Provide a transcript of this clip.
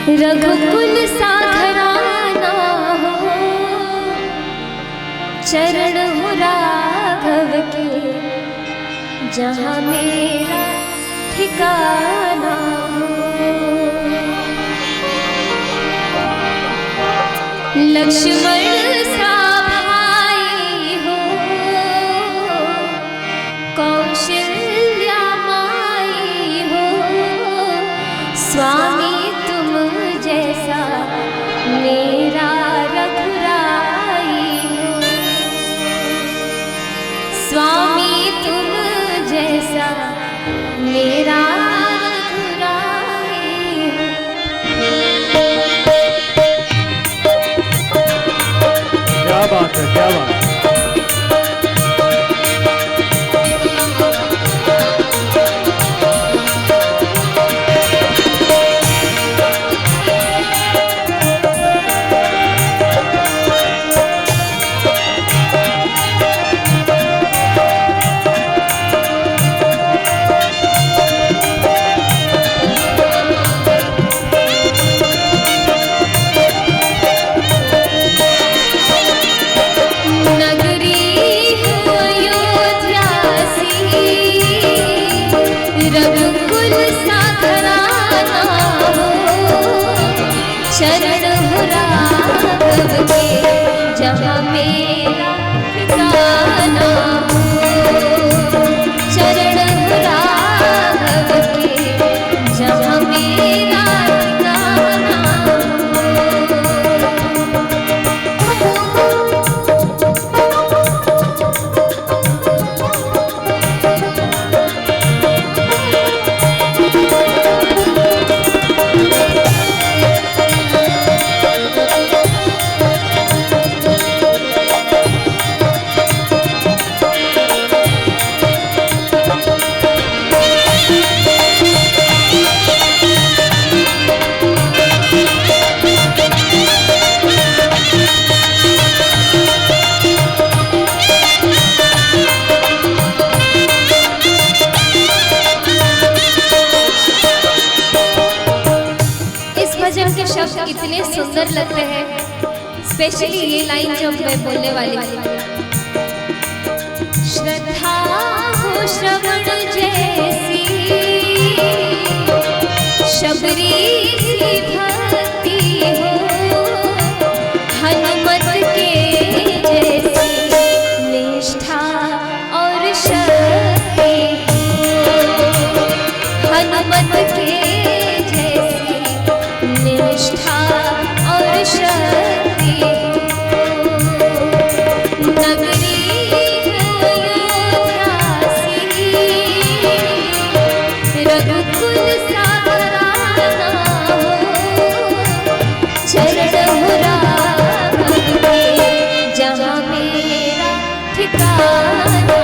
रघुकुल साधराना हो, चरण हो राघव के, जहाँ मेरा ठिकाना हो। लक्ष्मण सा भाई हो, कौशल्या माई हो, स्वामी तुम जैसा मेरा रघुराई हो, स्वामी तुम जैसा मेरा रघुराई हो। क्या बात है, क्या बात है। रघुकुल साधराना हो, चरण हो राघव के, जहाँ मेरा ठिकाना हो, चरण हो राघव के, जहाँ मेरा ठिकाना हो। भजन के शब्द इतने सुंदर लगते हैं, स्पेशली ये लाइन जो मैं बोलने वाली हूँ। श्रद्धा हो श्रवण जैसी, शबरी सी भक्ति हो, हनुमत के जैसी निष्ठा और शक्ति हो, हनुमत के निष्ठा और शक्ति हो। नगरी अयोध्यासी, रघुकुल साधराना हो, चरण हो राघव के, जहाँ मेरा ठिकाना